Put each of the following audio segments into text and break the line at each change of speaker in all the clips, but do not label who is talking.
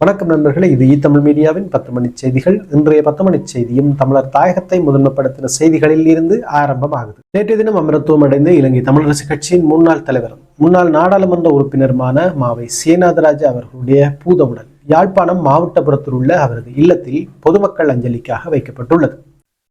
வணக்கம் நண்பர்களே, இது தமிழ் மீடியாவின் 10 மணி செய்திகள். இன்றைய 10 மணி செய்தியும் தமிழர் தாயகத்தை முதன்மைப்படுத்தின செய்திகளில் இருந்து ஆரம்பமாகுது. நேற்றைய தினம் அமரத்துவம் அடைந்த இலங்கை தமிழரசு கட்சியின் முன்னாள் தலைவரும் முன்னாள் நாடாளுமன்ற உறுப்பினருமான மாவை சேனாதராஜா அவர்களுடைய பூதவுடல் யாழ்ப்பாணம் மாவட்டபுரத்தில் உள்ள அவரது இல்லத்தில் பொதுமக்கள் அஞ்சலிக்காக வைக்கப்பட்டுள்ளது.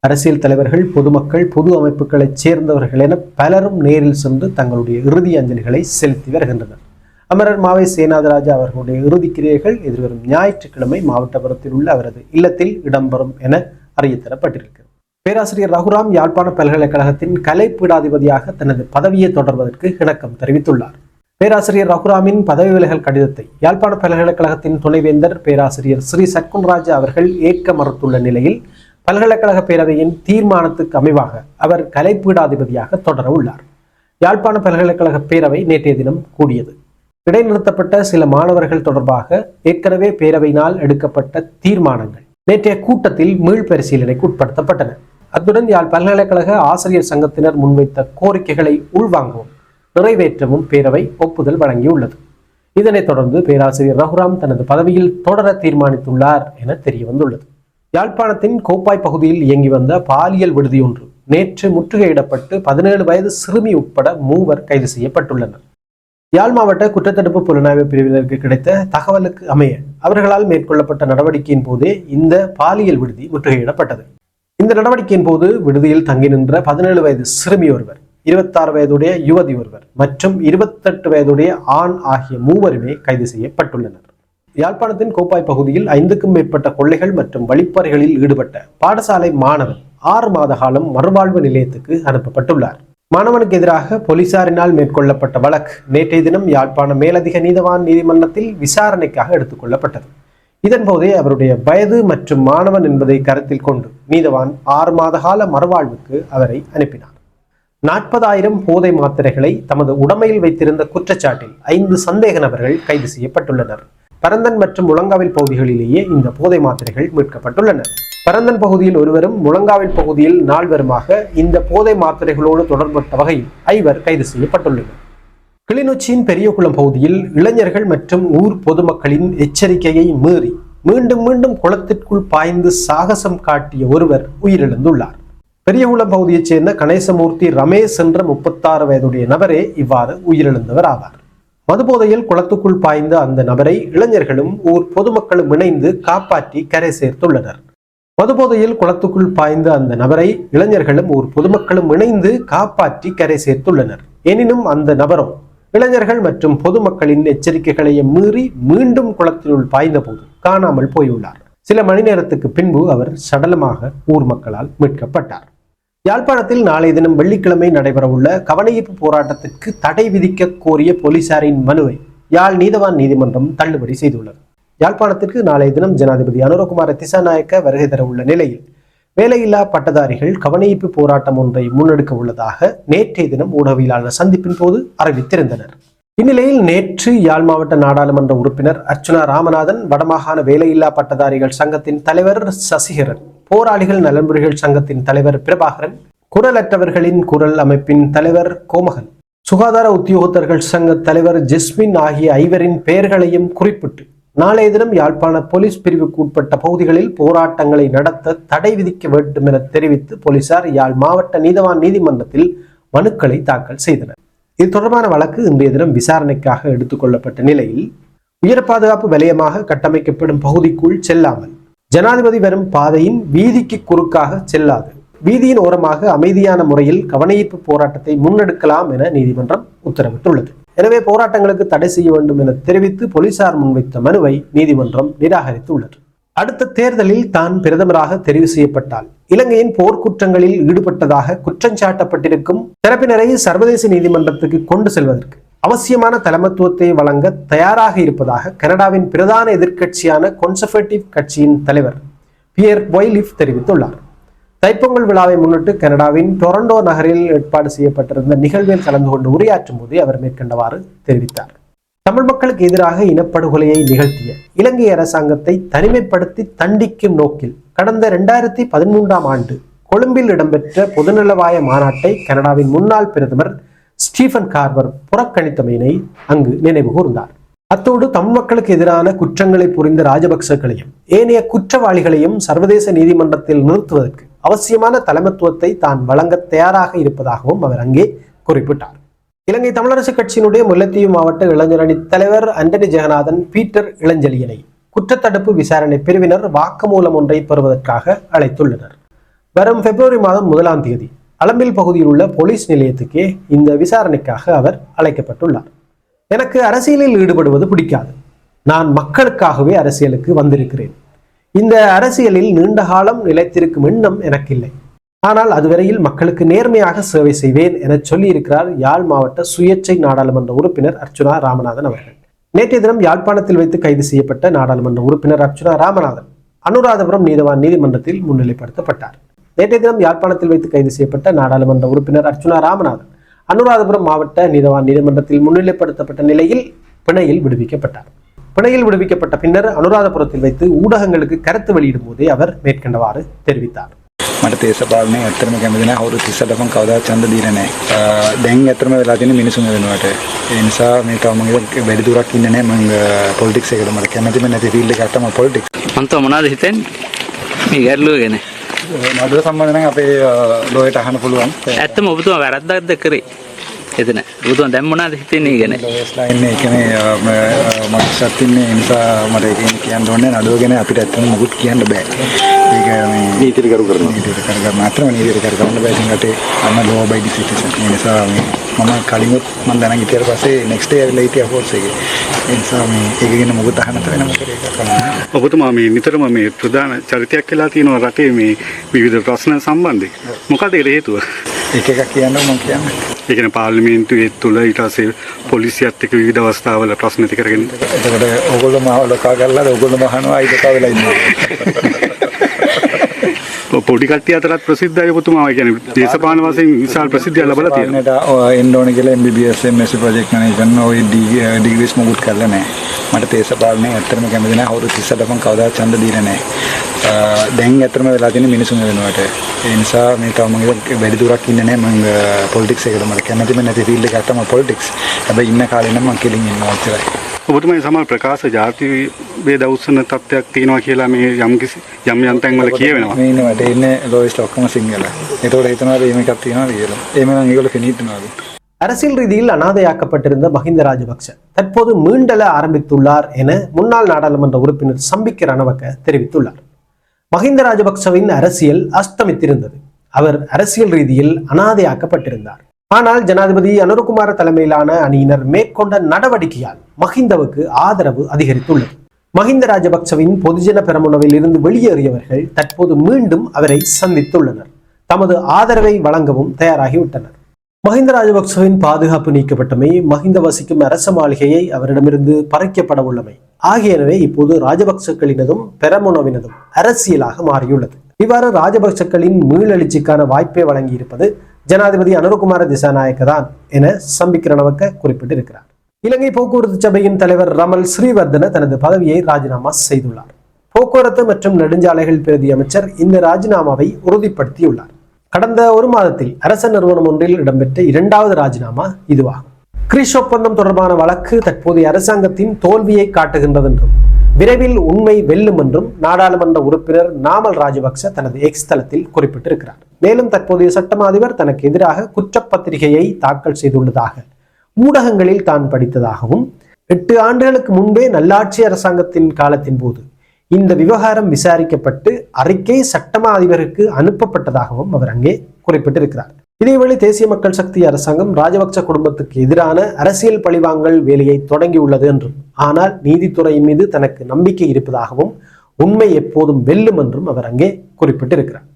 அரசியல் தலைவர்கள், பொதுமக்கள், பொது அமைப்புகளைச் சேர்ந்தவர்கள் என பலரும் நேரில் சென்று தங்களுடைய இறுதி அஞ்சலிகளை செலுத்தி வருகின்றனர். அமரர் மாவை சேனாதராஜா அவர்களுடைய இறுதிக்கிரியைகள் எதிர்வரும் ஞாயிற்றுக்கிழமை மாவட்டபுரத்தில் உள்ள அவரது இல்லத்தில் இடம்பெறும் என அறியத்தரப்பட்டிருக்கிறது. பேராசிரியர் ரகுராம் யாழ்ப்பாண பல்கலைக்கழகத்தின் கலைப்பீடாதிபதியாக தனது பதவியை தொடர்வதற்கு இணக்கம் தெரிவித்துள்ளார். பேராசிரியர் ரகுராமின் பதவி விலகல் கடிதத்தை யாழ்ப்பாண பல்கலைக்கழகத்தின் துணைவேந்தர் பேராசிரியர் ஸ்ரீ சற்குணராஜா அவர்கள் ஏற்க மறுத்துள்ள நிலையில் பல்கலைக்கழக பேரவையின் தீர்மானத்துக்கு அமைவாக அவர் கலைப்பீடாதிபதியாக தொடர உள்ளார். யாழ்ப்பாண பல்கலைக்கழக பேரவை நேற்றைய தினம் கூடியது. இடைநிறுத்தப்பட்ட சில மாணவர்கள் தொடர்பாக ஏற்கனவே பேரவையினால் எடுக்கப்பட்ட தீர்மானங்கள் நேற்றைய கூட்டத்தில் மீள் பரிசீலனைக்கு உட்படுத்தப்பட்டன. அத்துடன் யாழ் பல்கலைக்கழக ஆசிரியர் சங்கத்தினர் முன்வைத்த கோரிக்கைகளை உள்வாங்கவும் நிறைவேற்றவும் பேரவை ஒப்புதல் வழங்கியுள்ளது. இதனைத் தொடர்ந்து பேராசிரியர் ரகுராம் தனது பதவியில் தொடர தீர்மானித்துள்ளார் என தெரிய வந்துள்ளது. யாழ்ப்பாணத்தின் கோப்பாய் பகுதியில் இயங்கி வந்த பாலியல் விடுதி ஒன்று நேற்று முற்றுகையிடப்பட்டு 17 வயது சிறுமி உட்பட 3 கைது செய்யப்பட்டுள்ளனர். யாழ் மாவட்ட குற்றத்தடுப்பு புலனாய்வு பிரிவினருக்கு கிடைத்த தகவலுக்கு அமைய அவர்களால் மேற்கொள்ளப்பட்ட நடவடிக்கையின் போதே இந்த பாலியல் விடுதி முற்றுகையிடப்பட்டது. இந்த நடவடிக்கையின் போது விடுதியில் தங்கி நின்ற 17 வயது சிறுமி ஒருவர், 26 வயதுடைய யுவதி ஒருவர் மற்றும் 28 வயதுடைய ஆண் ஆகிய 3 கைது செய்யப்பட்டுள்ளனர். யாழ்ப்பாணத்தின் கோப்பாய் பகுதியில் 5க்கும் மேற்பட்ட கொள்ளைகள் மற்றும் வழிப்பறைகளில் ஈடுபட்ட பாடசாலை மாணவன் 6 மாத காலம் மறுவாழ்வு நிலையத்துக்கு அனுப்பப்பட்டுள்ளார். மாணவனுக்கு எதிராக போலீசாரினால் மேற்கொள்ளப்பட்ட வழக்கு நேற்றைய தினம் யாழ்ப்பாண மேலதிக நீதவான் நீதிமன்றத்தில் விசாரணைக்காக எடுத்துக் கொள்ளப்பட்டது. இதன் போதே அவருடைய வயது மற்றும் மாணவன் என்பதை கருத்தில் கொண்டு நீதவான் 6 மாத கால மறுவாழ்வுக்கு அவரை அனுப்பினார். 40,000 போதை மாத்திரைகளை தமது உடைமையில் வைத்திருந்த குற்றச்சாட்டில் 5 சந்தேக நபர்கள் கைது செய்யப்பட்டுள்ளனர். பரந்தன் மற்றும் முழங்காவில் பகுதிகளிலேயே இந்த போதை மாத்திரைகள் மீட்கப்பட்டுள்ளன. பரந்தன் பகுதியில் ஒருவரும், முழங்காவில் பகுதியில் 4 இந்த போதை மாத்திரைகளோடு தொடர்பட்ட வகையில் 5 கைது செய்யப்பட்டுள்ளனர். கிளிநொச்சியின் பெரியகுளம் பகுதியில் இளைஞர்கள் மற்றும் ஊர் பொதுமக்களின் எச்சரிக்கையை மீறி மீண்டும் மீண்டும் குளத்திற்குள் பாய்ந்து சாகசம் காட்டிய ஒருவர் உயிரிழந்துள்ளார். பெரியகுளம் பகுதியைச் சேர்ந்த கணேசமூர்த்தி ரமேஷ் என்ற 36 வயதுடைய நபரே இவ்வாறு உயிரிழந்தவர் ஆவார். மதுபோதையில் குளத்துக்குள் பாய்ந்த அந்த நபரை இளைஞர்களும் ஊர் பொதுமக்களும் இணைந்து காப்பாற்றி கரை சேர்த்துள்ளனர். மதுபோதையில் குளத்துக்குள் பாய்ந்த அந்த நபரை இளைஞர்களும் ஊர் பொதுமக்களும் இணைந்து காப்பாற்றி கரை சேர்த்துள்ளனர். எனினும் அந்த நபரோ இளைஞர்கள் மற்றும் பொதுமக்களின் எச்சரிக்கைகளையும் மீறி மீண்டும் குளத்தினுள் பாய்ந்த போது காணாமல் போயுள்ளார். சில மணி நேரத்துக்கு பின்பு அவர் சடலமாக ஊர் மக்களால் மீட்கப்பட்டார். யாழ்ப்பாணத்தில் நாளைய தினம் வெள்ளிக்கிழமை நடைபெறவுள்ள கவனஈர்ப்பு போராட்டத்திற்கு தடை விதிக்க கோரிய போலீசாரின் மனுவை யாழ் நீதவான் நீதிமன்றம் தள்ளுபடி செய்துள்ளது. யாழ்ப்பாணத்திற்கு நாளைய தினம் ஜனாதிபதி அனுரகுமார திசாநாயக்க வருகை தர உள்ள நிலையில் வேலையில்லா பட்டதாரிகள் கவனஈர்ப்பு போராட்டம் ஒன்றை முன்னெடுக்க உள்ளதாக நேற்றைய தினம் ஊடகவியலாளர் சந்திப்பின் போது அறிவித்திருந்தனர். இந்நிலையில் நேற்று யாழ் மாவட்ட நாடாளுமன்ற உறுப்பினர் அர்ச்சுனா ராமநாதன், வடமாகாண வேலையில்லா பட்டதாரிகள் சங்கத்தின் தலைவர் சசிகரன், போராளிகள் நலன்புரிகள் சங்கத்தின் தலைவர் பிரபாகரன், குரலற்றவர்களின் குரல் அமைப்பின் தலைவர் கோமகன், சுகாதார உத்தியோகத்தர்கள் சங்க தலைவர் ஜெஸ்மின் ஆகிய 5 பெயர்களையும் குறிப்பிட்டு நாளைய தினம் யாழ்ப்பாண போலீஸ் பிரிவுக்கு உட்பட்ட பகுதிகளில் போராட்டங்களை நடத்த தடை விதிக்க வேண்டும் என தெரிவித்து போலீசார் யாழ் மாவட்ட நீதவான் நீதிமன்றத்தில் மனுக்களை தாக்கல் செய்தனர். இது தொடர்பான வழக்கு இன்றைய தினம் விசாரணைக்காக எடுத்துக் கொள்ளப்பட்ட நிலையில் உயர் பாதுகாப்பு வலயமாக கட்டமைக்கப்படும் பகுதிக்குள் செல்லாமல் ஜனாதிபதி வரும் பாதையின் வீதிக்கு குறுக்காக செல்லாது வீதியின் ஓரமாக அமைதியான முறையில் கவனஈர்ப்பு போராட்டத்தை முன்னெடுக்கலாம் என நீதிமன்றம் உத்தரவிட்டுள்ளது. எனவே போராட்டங்களுக்கு தடை செய்ய வேண்டும் என தெரிவித்து போலீசார் முன்வைத்த மனுவை நீதிமன்றம் நிராகரித்துள்ளது. அடுத்த தேர்தலில் தான் பிரதமராக தெரிவு செய்யப்பட்டால் இலங்கையின் போர்க்குற்றங்களில் ஈடுபட்டதாக குற்றஞ்சாட்டப்பட்டிருக்கும் தரப்பினரை சர்வதேச நீதிமன்றத்துக்கு கொண்டு செல்வதற்கு அவசியமான தலைமத்துவத்தை வழங்க தயாராக இருப்பதாக கனடாவின் பிரதான எதிர்க்கட்சியான கன்சர்வேட்டிவ் கட்சியின் தலைவர் பியர் பொய்லிஃப் தெரிவித்துள்ளார். தைப்பொங்கல் விழாவை முன்னிட்டு கனடாவின் டொரண்டோ நகரில் ஏற்பாடு செய்யப்பட்டிருந்த நிகழ்வில் கலந்து கொண்டு உரையாற்றும் போதே அவர் மேற்கண்டவாறு தெரிவித்தார். தமிழ் மக்களுக்கு எதிராக இனப்படுகொலையை நிகழ்த்திய இலங்கை அரசாங்கத்தை தனிமைப்படுத்தி தண்டிக்கும் நோக்கில் கடந்த 2013ஆம் ஆண்டு கொழும்பில் இடம்பெற்ற பொதுநலவாய மாநாட்டை கனடாவின் முன்னாள் பிரதமர் ஸ்டீஃபன் கார்வர் புறக்கணித்தமையினை அங்கு நினைவு கூர்ந்தார். அத்தோடு தம் மக்களுக்கு எதிரான குற்றங்களை புரிந்த ராஜபக்சக்களையும் ஏனைய குற்றவாளிகளையும் சர்வதேச நீதிமன்றத்தில் நிறுத்துவதற்கு அவசியமான தலைமைத்துவத்தை தான் வழங்க தயாராக இருப்பதாகவும் அவர் அங்கே குறிப்பிட்டார். இலங்கை தமிழரசு கட்சியினுடைய முல்லைத்தீவு மாவட்ட இளைஞரணி தலைவர் அண்டனி ஜெகநாதன் பீட்டர் இளஞ்செழியனை குற்றத்தடுப்பு விசாரணை பிரிவினர் வாக்குமூலம் ஒன்றை பெறுவதற்காக அழைத்துள்ளனர். வரும் பிப்ரவரி மாதம் 1ஆம் தேதி அளம்பில் பகுதியில் உள்ள போலீஸ் நிலையத்துக்கே இந்த விசாரணைக்காக அவர் அழைக்கப்பட்டுள்ளார். எனக்கு அரசியலில் ஈடுபடுவது பிடிக்காது. நான் மக்களுக்காகவே அரசியலுக்கு வந்திருக்கிறேன். இந்த அரசியலில் நீண்ட காலம் நிலைத்திருக்கும் எண்ணம் எனக்கு இல்லை. ஆனால் அதுவரையில் மக்களுக்கு நேர்மையாக சேவை செய்வேன் என சொல்லியிருக்கிறார் யாழ் மாவட்ட சுயேட்சை நாடாளுமன்ற உறுப்பினர் அர்ச்சுனா ராமநாதன் அவர்கள். நேற்றைய தினம் யாழ்ப்பாணத்தில் வைத்து கைது செய்யப்பட்ட நாடாளுமன்ற உறுப்பினர் அர்ச்சுனா ராமநாதன் அனுராதபுரம் நீதவான் நீதிமன்றத்தில் முன்னிலைப்படுத்தப்பட்டார். நேற்றைய தினம் யாழ்ப்பாணத்தில் வைத்து கைது செய்யப்பட்ட நாடாளுமன்ற உறுப்பினர் அர்ச்சுனா ராமநாதன் அனுராதபுரம் மாவட்ட நீதவான் நீதிமன்றத்தில் முன்னிலைப்படுத்தப்பட்ட நிலையில் பிணையில் விடுவிக்கப்பட்டார். பிணையில் விடுவிக்கப்பட்ட பின்னர் அனுராதபுரத்தில் வைத்து ஊடகங்களுக்கு கருத்து வெளியிடும் போதே அவர் மேற்கண்டவாறு தெரிவித்தார்.
මට දේශපාලනය ඇත්තටම කැමති නැහැ. අවුරුදු 30ට මම කවදාවත් ඡන්ද දීලා නැහැ. දැන් ඇත්තටම වෙලා තියෙන මිනිසුන් වෙනුවට. ඒ නිසා මේ තව මම වැඩි දුරක් ඉන්නේ නැහැ. මම පොලිටික්ස් එකට මට කැමතිම නැති ෆීල්ඩ් එකකට තමයි පොලිටික්ස්.
මන්ට මොනවද හිතෙන්නේ? මේ ගැටලුව ගැන.
නඩුව සම්බන්ධ නම් අපේ ලෝයට අහන්න පුළුවන්.
ඇත්තම ඔබතුමා වැරද්දක්ද කරේ? එතන. ඔබතුමා දැන් මොනවද හිතෙන්නේ ගැන?
ලෝයස්ලා ඉන්නේ ඒ කියන්නේ මට ඉන්නේ ඒ නිසා මට ඒක කියන්න ඕනේ නඩුව ගැන අපිට ඇත්තම මොකුත් කියන්න බෑ. ඒක මේ නීතියට කරු කරනවා. නීතියට කරු කරනවා. මාත්‍රම නීතියට කරු කරන්න බෑ සිංහලට. අන්න ලෝ බයි ඩිසිෂන්. ඒ නිසා මම කලින්වත් මම දැනන් හිටියට පස්සේ නෙක්ස්ට් ඩේ ඇවිල්ලා හිටියා ෆෝර්ස් එකේ. ඒ නිසා මේ ඒක ගැන මොකද අහන්න තැන මොකද ඒක කරන්නේ.
ඔබතුමා මේ නිතරම මේ ප්‍රධාන චරිතයක් වෙලා තියෙනවා රටේ මේ විවිධ ප්‍රශ්න සම්බන්ධයෙන්. මොකද ඒකට හේතුව?
එක එකක් කියන්න මම කියන්නේ.
ඒ කියන්නේ පාර්ලිමේන්තුවේ තුල ඊට පස්සේ පොලිසියත් එක්ක විවිධ අවස්ථාවල ප්‍රශ්න ඇති කරගෙන.
එතකොට ඕගොල්ලෝ මාව ලොකා කරලා ඕගොල්ලෝ මහනවා අයිද කව වෙලා ඉන්නවා.
පොඩි කට්ටිය අතරත් ප්‍රසිද්ධයි ඔබතුමා. ඒ කියන්නේ දේශපාලන වශයෙන් විශාල ප්‍රසිද්ධියක් ලබලා තියෙනවා.
එන්න ඕනේ කියලා MBBS MSc ප්‍රොජෙක්ට් මැනේජ්මන්ට් ඔය ඩිග්‍රීස් මොකුත් කරලා නැහැ. මට දේශපාලනය ඇත්තටම කැමති නැහැ. අවුරුදු 30ට මම කවදාවත් ඡන්ද දීලා නැහැ. දැන් ඇත්තටම වෙලා තියෙන මිනිසුන් වෙනුවට. ඒ නිසා මේ තව මම වැඩි දුරක් ඉන්නේ නැහැ. මම පොලිටික්ස් එකට මට කැමතිම නැති ෆීල්ඩ් එකකට තමයි පොලිටික්ස්. හැබැයි ඉන්න කාලේ නම් මම කෙලින් ඉන්නවා කියලා.
ඔබතුමා සමහර ප්‍රකාශ ಜಾති ભેද උස්සන තත්ත්වයක් තියෙනවා කියලා මේ යම් තැන්වල කියවෙනවා.
මේ ඉන්නවට ඉන්නේ ලෝයස්ලා ඔක්කොම සිංහල. ඒතකොට හිතනවාද මේකක් තියෙනවද කියලා. එහෙම නම් ඒගොල්ලෝ පිනිටනවාද?
அரசியல் ரீதியில் அனாதையாக்கப்பட்டிருந்த மஹிந்த ராஜபக்ச தற்போது மீண்டெழ ஆரம்பித்துள்ளார் என முன்னாள் நாடாளுமன்ற உறுப்பினர் சம்பிக்க ரணவக்க தெரிவித்துள்ளார். மஹிந்த ராஜபக்சவின் அரசியல் அஸ்தமித்திருந்தது. அவர் அரசியல் ரீதியில் அனாதையாக்கப்பட்டிருந்தார். ஆனால் ஜனாதிபதி அனுரகுமார தலைமையிலான அணியினர் மேற்கொண்ட நடவடிக்கையால் மஹிந்தவுக்கு ஆதரவு அதிகரித்துள்ளது. மஹிந்த ராஜபக்சவின் பொதுஜன பெரமுனவில் இருந்து வெளியேறியவர்கள் தற்போது மீண்டும் அவரை சந்தித்துள்ளனர். தமது ஆதரவை வழங்கவும் தயாராகிவிட்டனர். மஹிந்த ராஜபக்சவின் பாதுகாப்பு நீக்கப்பட்டமை, மஹிந்த வசிக்கும் அரச மாளிகையை அவரிடமிருந்து பறிக்கப்பட உள்ளமை ஆகியனவே இப்போது ராஜபக்சக்களினதும் பெரமுனவினதும் அரசியலாக மாறியுள்ளது. இவ்வாறு ராஜபக்சக்களின் மீளெழுச்சிக்கான வாய்ப்பை வழங்கியிருப்பது ஜனாதிபதி அனுரகுமார திசாநாயக்க தான் என சம்பிக்க ரணவக்க குறிப்பிட்டிருக்கிறார். இலங்கை போக்குவரத்து சபையின் தலைவர் ரமல் ஸ்ரீவர்தன தனது பதவியை ராஜினாமா செய்துள்ளார். போக்குவரத்து மற்றும் நெடுஞ்சாலைகள் பிரதி அமைச்சர் இந்த ராஜினாமாவை உறுதிப்படுத்தியுள்ளார். கடந்த ஒரு மாதத்தில் அரச நிறுவனம் ஒன்றில் இடம்பெற்ற 2வது ராஜினாமா இதுவாகும். கிரீஷ் ஒப்பந்தம் தொடர்பான வழக்கு தற்போதைய அரசாங்கத்தின் தோல்வியை காட்டுகின்றது என்றும் விரைவில் உண்மை வெல்லும் என்றும் நாடாளுமன்ற உறுப்பினர் நாமல் ராஜபக்ச தனது எக்ஸ் தளத்தில் குறிப்பிட்டிருக்கிறார். மேலும் தற்போதைய சட்டமா அதிபர் தனக்கு எதிராக குற்றப்பத்திரிகையை தாக்கல் செய்துள்ளதாக ஊடகங்களில் தான் படித்ததாகவும் 8 ஆண்டுகளுக்கு முன்பே நல்லாட்சி அரசாங்கத்தின் காலத்தின் போது இந்த விவகாரம் விசாரிக்கப்பட்டு அறிக்கை சட்டமா அதிபருக்கு அனுப்பப்பட்டதாகவும் அவர் அங்கே குறிப்பிட்டிருக்கிறார். இதேவேளை தேசிய மக்கள் சக்தி அரசாங்கம் ராஜபக்ச குடும்பத்துக்கு எதிரான அரசியல் பழிவாங்கல் வேலையை தொடங்கியுள்ளது என்றும், ஆனால் நீதித்துறையின் மீது தனக்கு நம்பிக்கை இருப்பதாகவும், உண்மை எப்போதும் வெல்லும் என்றும் அவர் அங்கே குறிப்பிட்டிருக்கிறார்.